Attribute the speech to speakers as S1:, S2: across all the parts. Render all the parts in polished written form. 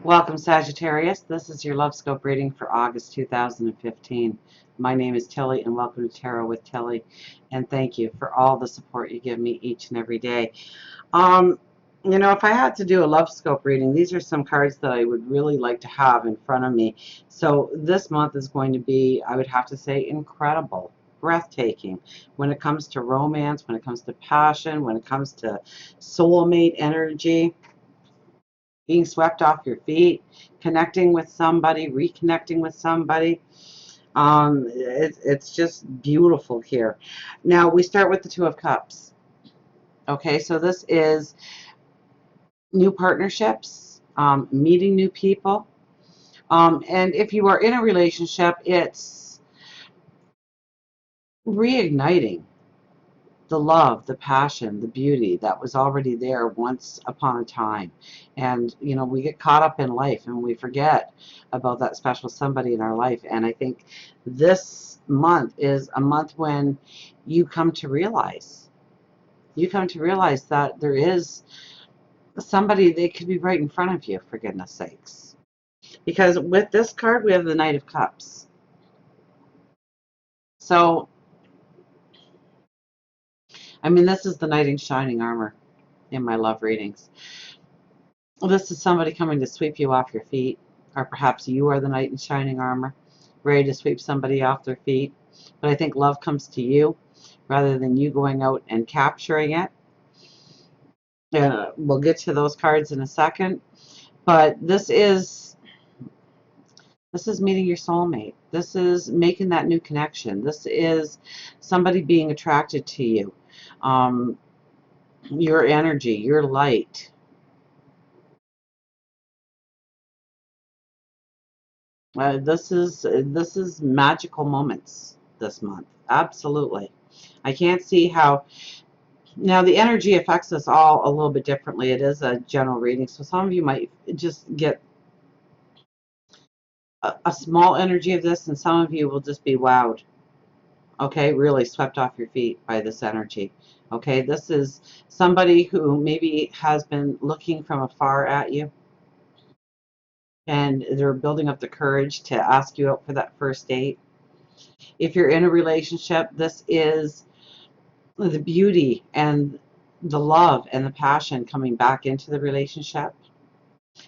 S1: Welcome, Sagittarius. This is your Love Scope reading for August 2015. My name is Tilly, and welcome to Tarot with Tilly. And thank you for all the support you give me each and every day. If I had to do a Love Scope reading, these are some cards that I would really like to have in front of me. So this month is going to be, I would have to say, incredible, breathtaking when it comes to romance, when it comes to passion, when it comes to soulmate energy, being swept off your feet, connecting with somebody, reconnecting with somebody. It's just beautiful here. Now we start with the Two of Cups. Okay, so this is new partnerships, meeting new people. And if you are in a relationship, it's reigniting the love, the passion, the beauty that was already there once upon a time. And, we get caught up in life and we forget about that special somebody in our life. And I think this month is a month when you come to realize that there is somebody that could be right in front of you, for goodness sakes. Because with this card, we have the Knight of Cups. So, this is the knight in shining armor in my love readings. This is somebody coming to sweep you off your feet, or perhaps you are the knight in shining armor, ready to sweep somebody off their feet. But I think love comes to you rather than you going out and capturing it. We'll get to those cards in a second. But this is meeting your soulmate. This is making that new connection. This is somebody being attracted to you. Your energy, your light. This is magical moments this month. Absolutely. I can't see how. Now, the energy affects us all a little bit differently. It is a general reading, so some of you might just get a small energy of this, and some of you will just be wowed. Okay, really swept off your feet by this energy. Okay, this is somebody who maybe has been looking from afar at you, and they're building up the courage to ask you out for that first date. If you're in a relationship, this is the beauty and the love and the passion coming back into the relationship.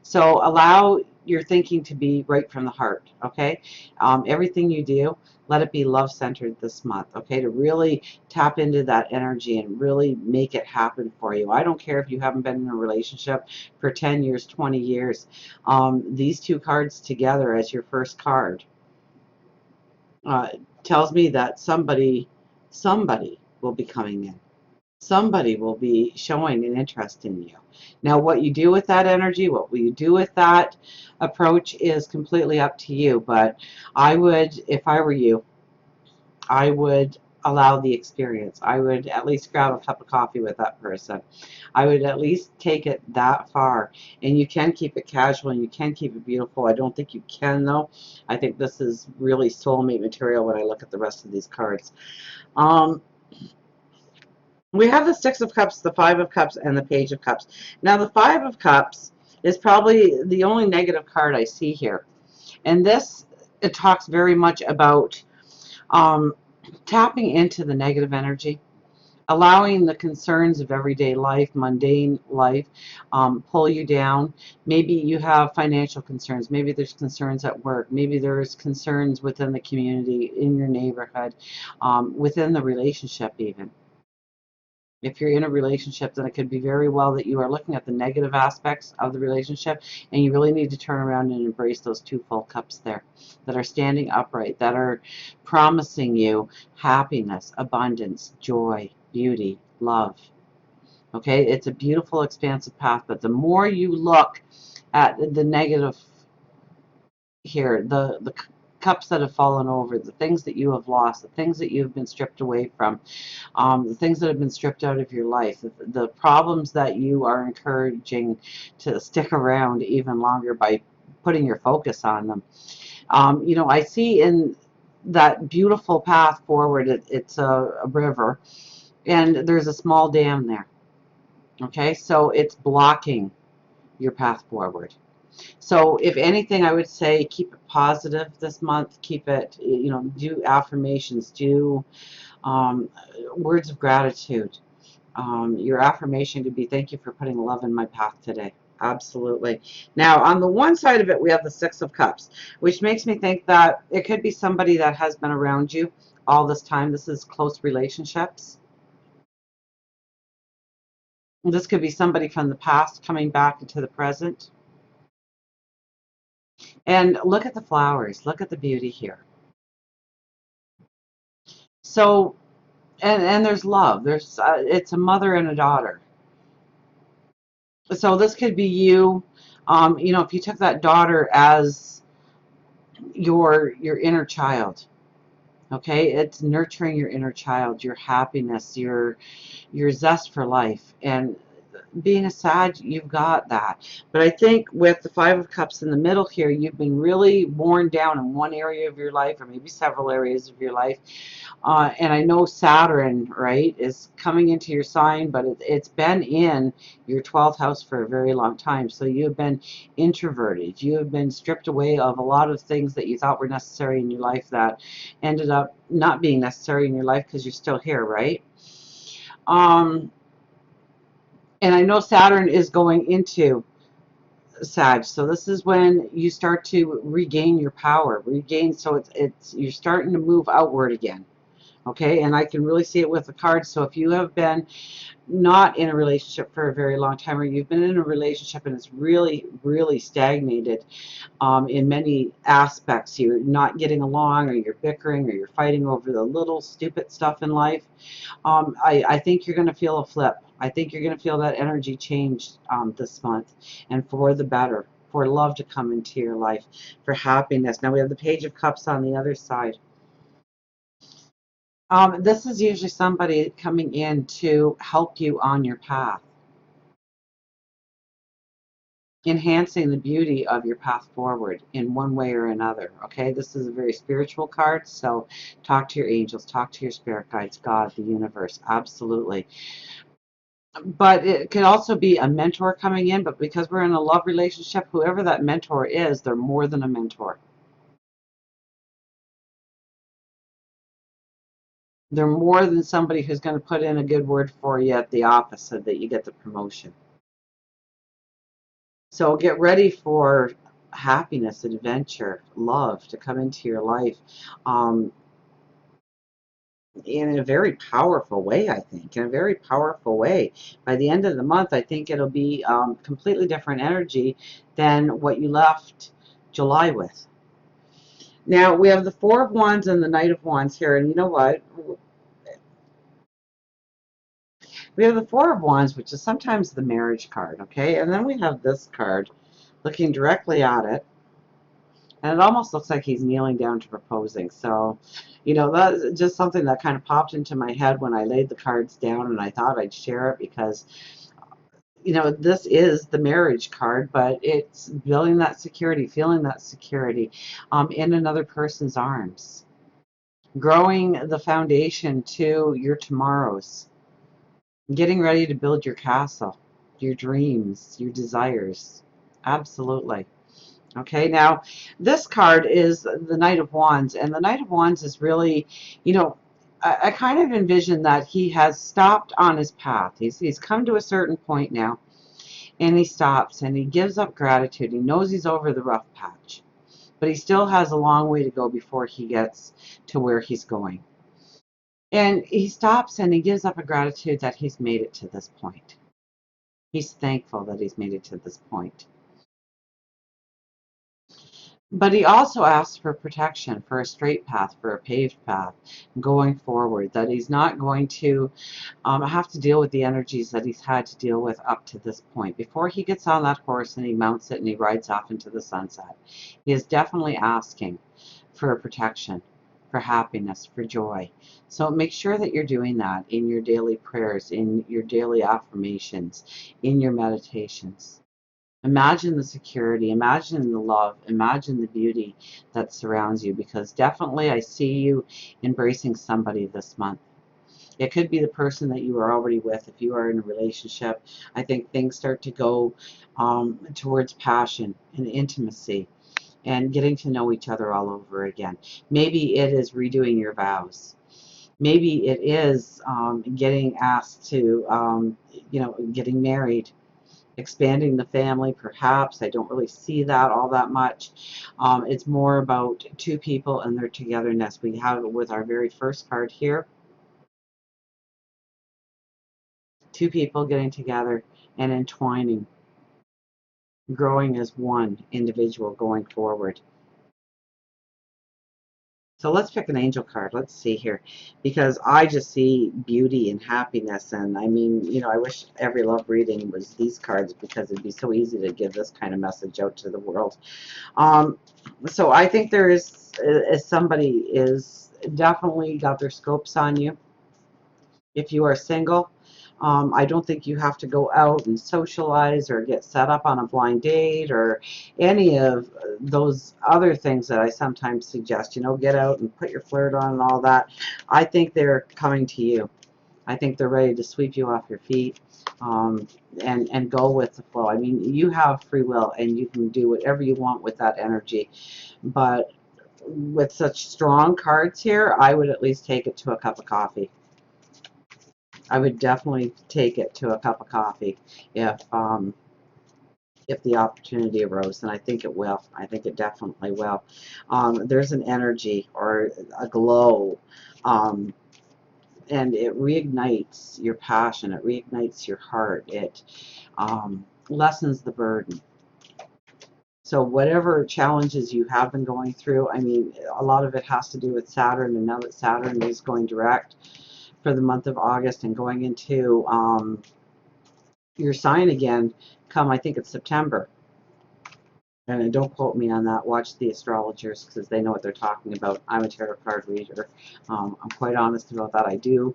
S1: So allow your thinking to be right from the heart, okay? Everything you do, let it be love-centered this month, okay? To really tap into that energy and really make it happen for you. I don't care if you haven't been in a relationship for 10 years, 20 years. These two cards together as your first card tells me that somebody will be coming in. Somebody will be showing an interest in you. Now, what you do with that energy, what will you do with that approach is completely up to you. But I would, if I were you, I would allow the experience. I would at least grab a cup of coffee with that person. I would at least take it that far. And you can keep it casual and you can keep it beautiful. I don't think you can, though. I think this is really soulmate material when I look at the rest of these cards. We have the Six of Cups, the Five of Cups, and the Page of Cups. Now, the Five of Cups is probably the only negative card I see here. And this, it talks very much about tapping into the negative energy, allowing the concerns of everyday life, mundane life, pull you down. Maybe you have financial concerns. Maybe there's concerns at work. Maybe there's concerns within the community, in your neighborhood, within the relationship even. If you're in a relationship, then it could be very well that you are looking at the negative aspects of the relationship, and you really need to turn around and embrace those two full cups there that are standing upright, that are promising you happiness, abundance, joy, beauty, love. Okay, it's a beautiful, expansive path, but the more you look at the negative here, the cups that have fallen over, the things that you have lost, the things that you have been stripped away from, the things that have been stripped out of your life, the problems that you are encouraging to stick around even longer by putting your focus on them. I see in that beautiful path forward, it's a river, and there's a small dam there. Okay, so it's blocking your path forward. So if anything, I would say keep it positive this month. Keep it, you know, do affirmations, do um, words of gratitude. Your affirmation could be, thank you for putting love in my path today. Absolutely. Now, on the one side of it, we have the Six of Cups, which makes me think that it could be somebody that has been around you all this time. This is close relationships. This could be somebody from the past coming back into the present. And look at the flowers. Look at the beauty here. So, and there's love. There's it's a mother and a daughter. So this could be you. You know, if you took that daughter as your inner child, okay, it's nurturing your inner child, your happiness, your zest for life. And being a Sag, you've got that. But I think with the Five of Cups in the middle here, you've been really worn down in one area of your life, or maybe several areas of your life. And I know Saturn, right, is coming into your sign, but it's been in your 12th house for a very long time. So you have been introverted. You have been stripped away of a lot of things that you thought were necessary in your life that ended up not being necessary in your life because you're still here, right? Um, and I know Saturn is going into Sag, so this is when you start to regain your power, regain. So it's you're starting to move outward again. Okay, and I can really see it with the cards. So if you have been not in a relationship for a very long time, or you've been in a relationship and it's really, really stagnated in many aspects, you're not getting along, or you're bickering, or you're fighting over the little stupid stuff in life, I think you're going to feel a flip. I think you're going to feel that energy change this month, and for the better, for love to come into your life, for happiness. Now we have the Page of Cups on the other side. This is usually somebody coming in to help you on your path, enhancing the beauty of your path forward in one way or another. Okay, this is a very spiritual card, so talk to your angels, talk to your spirit guides, God, the universe, absolutely. But it could also be a mentor coming in, but because we're in a love relationship, whoever that mentor is, they're more than a mentor. They're more than somebody who's going to put in a good word for you at the office so that you get the promotion. So get ready for happiness, adventure, love to come into your life um, in a very powerful way, I think, in a very powerful way. By the end of the month, I think it'll be completely different energy than what you left July with. Now, we have the Four of Wands and the Knight of Wands here, and you know what? We have the Four of Wands, which is sometimes the marriage card, okay? And then we have this card looking directly at it. And it almost looks like he's kneeling down to proposing. So, you know, that's just something that kind of popped into my head when I laid the cards down, and I thought I'd share it because, you know, this is the marriage card, but it's building that security, feeling that security in another person's arms, growing the foundation to your tomorrows, getting ready to build your castle, your dreams, your desires. Absolutely. Okay, now this card is the Knight of Wands, and the Knight of Wands is really, you know, I kind of envision that he has stopped on his path. He's come to a certain point now, and he stops and he gives up gratitude. He knows he's over the rough patch, but he still has a long way to go before he gets to where he's going. And he stops and he gives up a gratitude that he's made it to this point. He's thankful that he's made it to this point. But he also asks for protection, for a straight path, for a paved path going forward, that he's not going to have to deal with the energies that he's had to deal with up to this point. Before he gets on that horse and he mounts it and he rides off into the sunset, he is definitely asking for a protection, for happiness, for joy. So make sure that you're doing that in your daily prayers, in your daily affirmations, in your meditations. Imagine the security, imagine the love, imagine the beauty that surrounds you, because definitely I see you embracing somebody this month. It could be the person that you are already with. If you are in a relationship, I think things start to go towards passion and intimacy and getting to know each other all over again. Maybe it is redoing your vows. Maybe it is getting asked to, getting married, expanding the family, perhaps. I don't really see that all that much. It's more about two people and their togetherness. We have it with our very first card here. Two people getting together and entwining, growing as one individual going forward. So let's pick an angel card. Let's see here, because I just see beauty and happiness. And I mean, I wish every love reading was these cards, because it'd be so easy to give this kind of message out to the world. So I think there is somebody is definitely got their scopes on you. If you are single, I don't think you have to go out and socialize or get set up on a blind date or any of those other things that I sometimes suggest. Get out and put your flirt on and all that. I think they're coming to you. I think they're ready to sweep you off your feet, and go with the flow. I mean, you have free will and you can do whatever you want with that energy. But with such strong cards here, I would at least take it to a cup of coffee. I would definitely take it to a cup of coffee if the opportunity arose, and I think it will. I think it definitely will. There's an energy or a glow, and it reignites your passion. It reignites your heart. It lessens the burden. So whatever challenges you have been going through, I mean, a lot of it has to do with Saturn, and now that Saturn is going direct for the month of August and going into your sign again come, I think it's September. And don't quote me on that. Watch the astrologers, because they know what they're talking about. I'm a tarot card reader. I'm quite honest about that. I do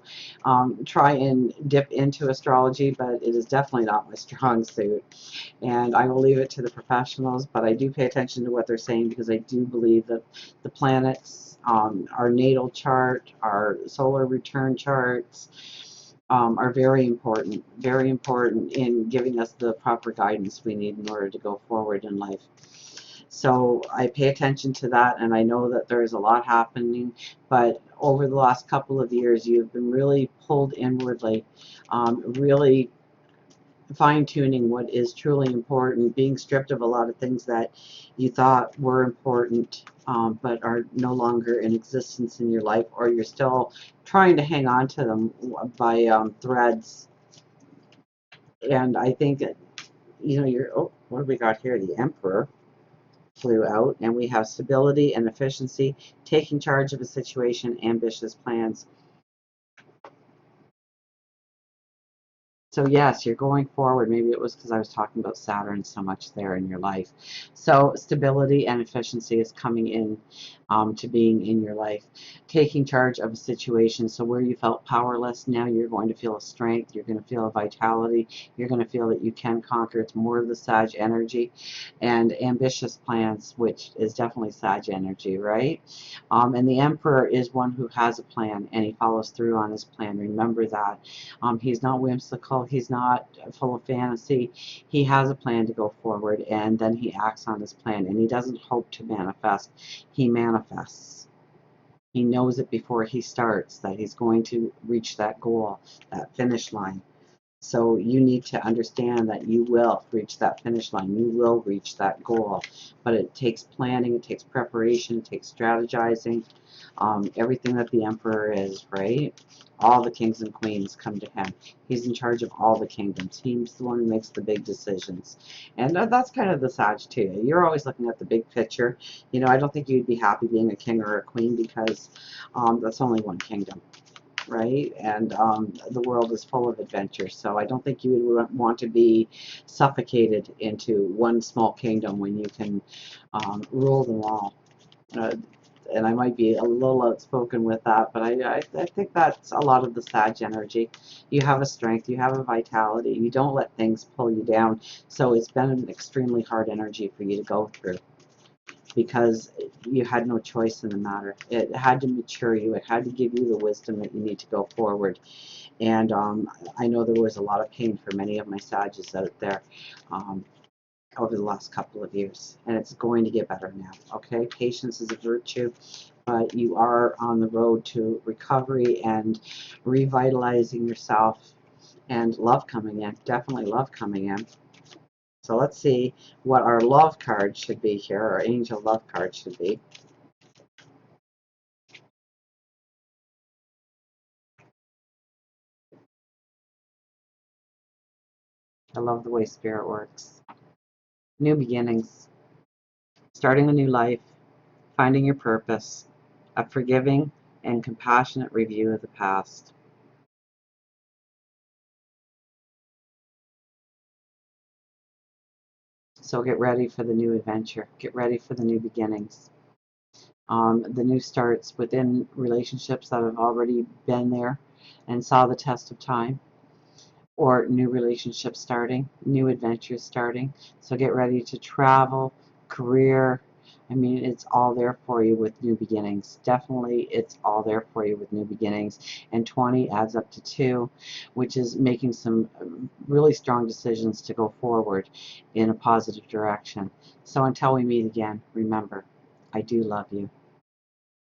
S1: try and dip into astrology, but it is definitely not my strong suit. And I will leave it to the professionals, but I do pay attention to what they're saying, because I do believe that the planets, our natal chart, our solar return charts, are very important in giving us the proper guidance we need in order to go forward in life. So I pay attention to that, and I know that there is a lot happening, but over the last couple of years, you've been really pulled inwardly, really fine-tuning what is truly important, being stripped of a lot of things that you thought were important, but are no longer in existence in your life, or you're still trying to hang on to them by threads. And I think, what have we got here? The Emperor flew out, and we have stability and efficiency, taking charge of a situation, ambitious plans. So yes, you're going forward. Maybe it was because I was talking about Saturn so much there in your life. So stability and efficiency is coming in to being in your life. Taking charge of a situation. So where you felt powerless, now you're going to feel a strength. You're going to feel a vitality. You're going to feel that you can conquer. It's more of the Sag energy. And ambitious plans, which is definitely Sag energy, right? And the Emperor is one who has a plan, and he follows through on his plan. Remember that. He's not whimsical. He's not full of fantasy. He has a plan to go forward, and then he acts on his plan, and he doesn't hope to manifest. He manifests. He knows it before he starts, that he's going to reach that goal, that finish line. So you need to understand that you will reach that finish line. You will reach that goal. But it takes planning, it takes preparation, it takes strategizing. Everything that the Emperor is, right? All the kings and queens come to him. He's in charge of all the kingdoms. He's the one who makes the big decisions. And that's kind of the Sag too. You're always looking at the big picture. I don't think you'd be happy being a king or a queen, because that's only one kingdom, right? And the world is full of adventure, so I don't think you would want to be suffocated into one small kingdom when you can rule them all. And I might be a little outspoken with that, but I think that's a lot of the Sag energy. You have a strength, you have a vitality, you don't let things pull you down, so it's been an extremely hard energy for you to go through. because you had no choice in the matter. It had to mature you. It had to give you the wisdom that you need to go forward. And I know there was a lot of pain for many of my Sages out there over the last couple of years. And it's going to get better now, okay? Patience is a virtue, but you are on the road to recovery and revitalizing yourself, and love coming in. Definitely love coming in. So let's see what our love card should be here, our angel love card should be. I love the way Spirit works. New beginnings, starting a new life, finding your purpose, a forgiving and compassionate review of the past. So get ready for the new adventure. Get ready for the new beginnings. The new starts within relationships that have already been there and saw the test of time, or new relationships starting, new adventures starting. So get ready to travel, career. I mean, it's all there for you with new beginnings. Definitely, it's all there for you with new beginnings. And 20 adds up to 2, which is making some really strong decisions to go forward in a positive direction. So until we meet again, remember, I do love you.